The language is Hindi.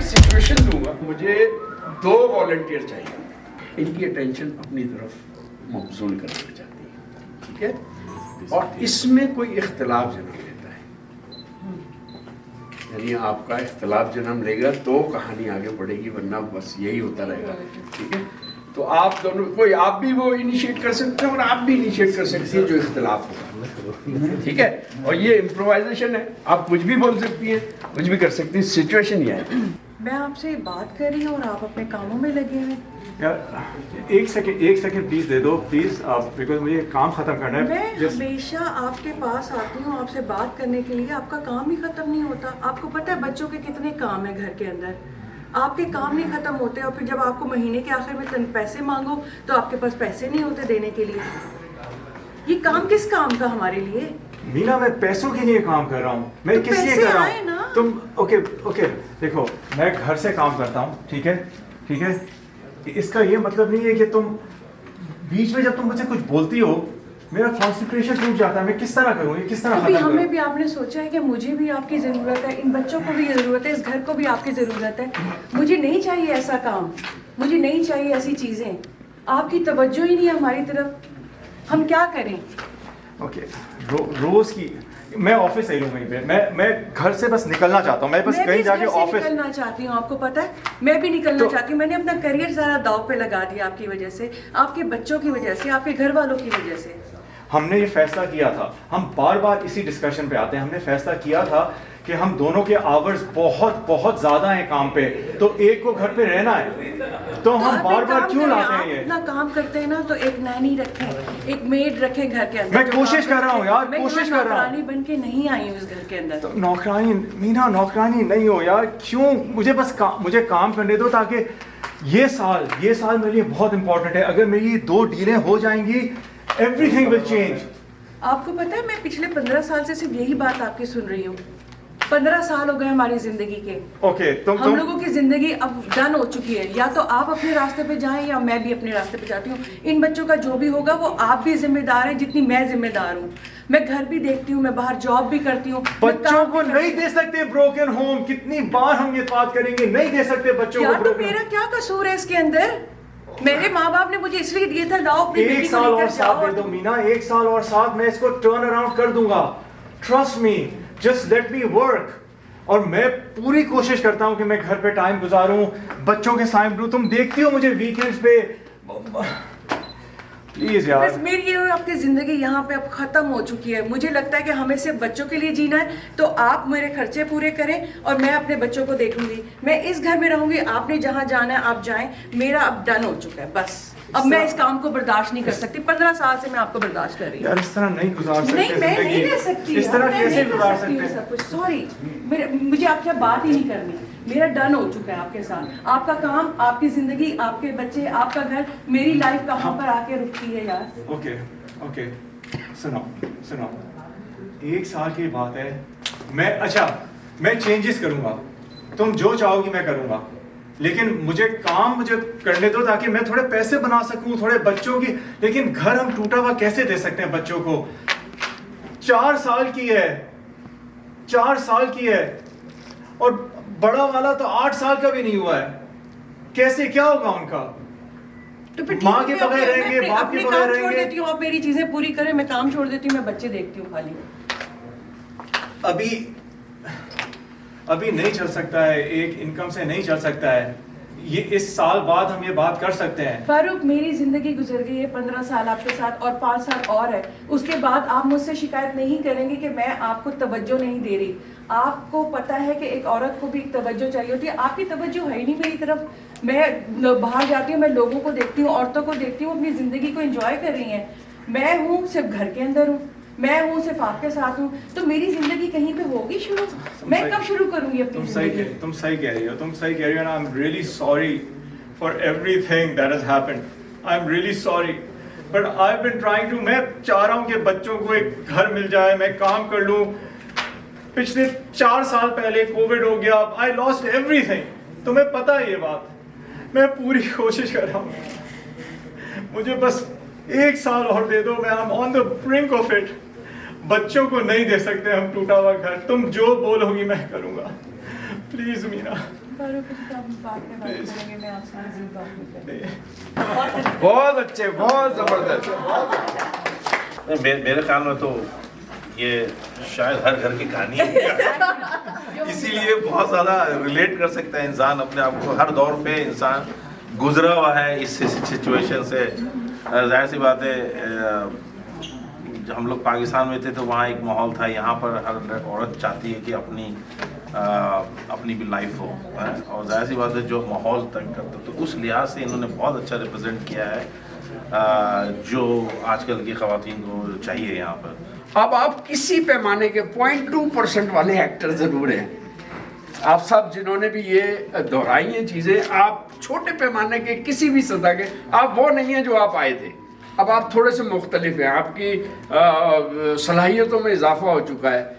एक सिचुएशन दूंगा, मुझे 2 वॉलंटियर चाहिए, इनकी अटेंशन अपनी तरफ मबजूल करना चाहती है, ठीक है, और इसमें कोई इख्तलाफ जन्म लेता है, यानी आपका इख्तलाफ जन्म लेगा तो कहानी आगे बढ़ेगी, वरना बस यही होता रहेगा, ठीक है। तो आप दोनों कोई, आप भी वो इनिशिएट कर सकते हैं और आप भी इनिशिएट कर सकती हैं जो इख्तलाफ होगा, ठीक है। और ये इम्प्रोवाइजेशन है, आप कुछ भी बोल सकती हैं, कुछ भी कर सकती हैं, सिचुएशन ये है। मैं आपसे बात कर रही हूँ और आप अपने कामों में लगे हैं। यार एक सेकंड प्लीज दे दो प्लीज, आप, बिकॉज मुझे काम खत्म करना है। मैं हमेशा आपके पास आती हूँ आपसे बात करने के लिए, आपका काम ही खत्म नहीं होता। आपको पता है बच्चों के कितने काम है घर के अंदर, आपके काम नहीं खत्म होते, और फिर जब आपको महीने के आखिर में पैसे मांगो तो आपके पास पैसे नहीं होते देने के लिए। ये काम किस काम का हमारे लिए? मीना, मैं पैसों के लिए काम कर रहा हूँ, मैं तो किस लिए कर रहा हूँ? तुम ओके देखो, मैं घर से काम करता हूँ, ठीक है। इसका ये मतलब नहीं है कि तुम बीच में जब तुम मुझसे कुछ बोलती हो मेरा कॉन्सेंट्रेशन टूट जाता है। मैं किस तरह करूँ, ये किस तरह अभी खत्म हमें करूँ? भी आपने सोचा है कि मुझे भी आपकी ज़रूरत है, इन बच्चों को भी ज़रूरत है, इस घर को भी आपकी ज़रूरत है। मुझे नहीं चाहिए ऐसा काम, मुझे नहीं चाहिए ऐसी चीज़ें। आपकी तवज्जो ही नहीं है हमारी तरफ, हम क्या करें? ओके, रोज की मैं ऑफिस से लूँ कहीं पे, मैं घर से बस निकलना चाहता हूँ, मैं बस कहीं जाके ऑफिस निकलना चाहती हूँ। आपको पता है मैं भी निकलना चाहती हूँ। मैंने अपना करियर सारा दाव पे लगा दिया आपकी वजह से, आपके बच्चों की वजह से, आपके घर वालों की वजह से। हमने ये फैसला किया था, हम बार बार इसी डिस्कशन पे आते हैं, हमने फैसला किया था कि हम दोनों के आवर्स बहुत ज्यादा हैं काम पे, तो एक को घर पे रहना है, तो हम बार बार क्यों लाते हैं ये? इतना काम करते हैं ना, तो एक नैनी रखें, एक मेड रखें घर के अंदर। मैं कोशिश कर रहा हूँ यार, कोशिश कर रहा हूँ। नौकरानी बन के नहीं आई हूँ इस घर के अंदर। तो नौकरानी, मीना नौकरानी नहीं हो यार, क्यों? मुझे बस मुझे काम करने दो, ताकि ये साल मेरे लिए बहुत इंपॉर्टेंट है। अगर मेरी 2 डीलें हो जाएंगी, एवरीथिंग विल चेंज। आपको पता है मैं पिछले 15 साल से सिर्फ यही बात आपकी सुन रही हूँ। 15 साल हो गए हमारी जिंदगी के। ओके, हम लोगों की जिंदगी अब डन हो चुकी है। या तो आप अपने रास्ते पे जाएं या मैं भी अपने रास्ते पे जाती हूँ। इन बच्चों का जो भी होगा वो आप भी जिम्मेदार हैं जितनी मैं जिम्मेदार हूँ। मैं घर भी देखती हूँ, मैं बाहर जॉब भी करती हूँ। बच्चों को नहीं दे सकते ब्रोकन होम, कितनी बार हम ये बात करेंगे, नहीं दे सकते बच्चों को। तो मेरा क्या कसूर है इसके अंदर? मेरे माँ बाप ने मुझे इसलिए दिए था, लाओ अपनी बेटी को 1 साल और लेकर साथ जाओ। दे दो मीना, 1 साल और साथ, मैं इसको टर्न अराउंड कर दूंगा। Trust me, just let me work. और मैं पूरी कोशिश करता हूं कि मैं घर पे टाइम गुजारूं, बच्चों के साथ दूं। तुम देखती हो मुझे वीकेंड्स पे, प्लीज यार। बस मेरी ये आपकी जिंदगी यहाँ पे अब खत्म हो चुकी है। मुझे लगता है कि हमें सिर्फ बच्चों के लिए जीना है, तो आप मेरे खर्चे पूरे करें और मैं अपने बच्चों को देखूंगी। मैं इस घर में रहूंगी, आपने जहाँ जाना है आप जाएं। मेरा अब डन हो चुका है बस। अब मैं इस काम को बर्दाश्त नहीं कर सकती। 15 साल से मैं आपको बर्दाश्त कर रही हूँ। यार इस तरह नहीं गुजार सकते। नहीं, मैं नहीं रह सकती। इस तरह कैसे गुजार सकते? सब कुछ सॉरी, मुझे आपसे बात ही नहीं करनी। मेरा डन हो चुका है आपके साथ। आपका काम, आपकी जिंदगी, आपके बच्चे, आपका घर, मेरी लाइफ कहाँ पर आके रुकती है यार? ओके, सुनो, 1 साल की बात है। मैं चेंजेस करूंगा, तुम जो चाहोगी मैं करूंगा, लेकिन मुझे करने दो ताकि मैं थोड़े पैसे बना सकूं, थोड़े बच्चों की। लेकिन घर हम टूटा हुआ कैसे दे सकते हैं बच्चों को? 4 साल की है और बड़ा वाला तो 8 साल का भी नहीं हुआ है। कैसे, क्या होगा उनका? तो फिर माँ के बगैर रहेंगे, बाप के बगैर रहेंगे। छोड़ देती हूँ, आप मेरी चीजें पूरी करें, मैं काम छोड़ देती हूँ, मैं बच्चे देखती हूँ खाली। अभी नहीं चल सकता है, एक इनकम से नहीं चल सकता है। ये इस साल बाद हम ये बात कर सकते हैं। फारूक, मेरी जिंदगी गुजर गई है 15 साल आपके साथ, और 5 साल और है। उसके बाद आप मुझसे शिकायत नहीं करेंगे कि मैं आपको तवज्जो नहीं दे रही। आपको पता है कि एक औरत को भी तवज्जो चाहिए होती है। आपकी तवज्जो है ही नहीं मेरी तरफ। मैं बाहर जाती हूँ, मैं लोगों को देखती हूँ, औरतों को देखती हूँ, अपनी जिंदगी को एंजॉय कर रही हैं। मैं हूँ सिर्फ घर के अंदर हूँ, मैं हूँ सिर्फ आपके साथ हूँ। तो मेरी जिंदगी कहीं पे होगी शुरू? मैं कब शुरू करूंगी अपनी जिंदगी? तुम सही कह रही हो ना। I am really sorry for everything that has happened. I am really sorry, but I have been trying to. मैं चाह रहा हूँ कि बच्चों को एक घर मिल जाए, मैं काम कर लूँ। पिछले 4 साल पहले कोविड हो गया, आई लॉस्ट एवरीथिंग। तुम्हें पता है ये बात। मैं पूरी कोशिश कर रहा हूँ, मुझे बस 1 साल और दे दो। मैं I am on the brink of it. बच्चों को नहीं दे सकते हम टूटा हुआ घर। तुम जो बोलोगी मैं करूंगा। प्लीज मीना। फारूक की हम बात में बात करेंगे, मैं आपसे मज़ीद बात नहीं करूँगी। बहुत अच्छे, बहुत जबरदस्त। मेरे ख्याल में तो ये शायद हर घर की कहानी है, इसीलिए बहुत ज़्यादा रिलेट कर सकता है इंसान अपने आप को। हर दौर पे इंसान गुजरा हुआ है इस सिचुएशन से। जाहिर सी बात है, जब हम लोग पाकिस्तान में थे तो वहाँ एक माहौल था, यहाँ पर हर औरत चाहती है कि अपनी भी लाइफ हो, है? और जाहिर सी बात है जो माहौल तंग करता, तो उस लिहाज से इन्होंने बहुत अच्छा रिप्रेजेंट किया है जो आजकल की ख़वातीन को चाहिए यहाँ पर। अब आप किसी पैमाने के 0.2% वाले एक्टर जरूर हैं। आप सब जिन्होंने भी ये दोहराई हैं चीज़ें, आप छोटे पैमाने के किसी भी सतह के, आप वो नहीं हैं जो आप आए थे। अब आप थोड़े से मुख्तलिफ हैं, आपकी सलाहियतों में इजाफा हो चुका है।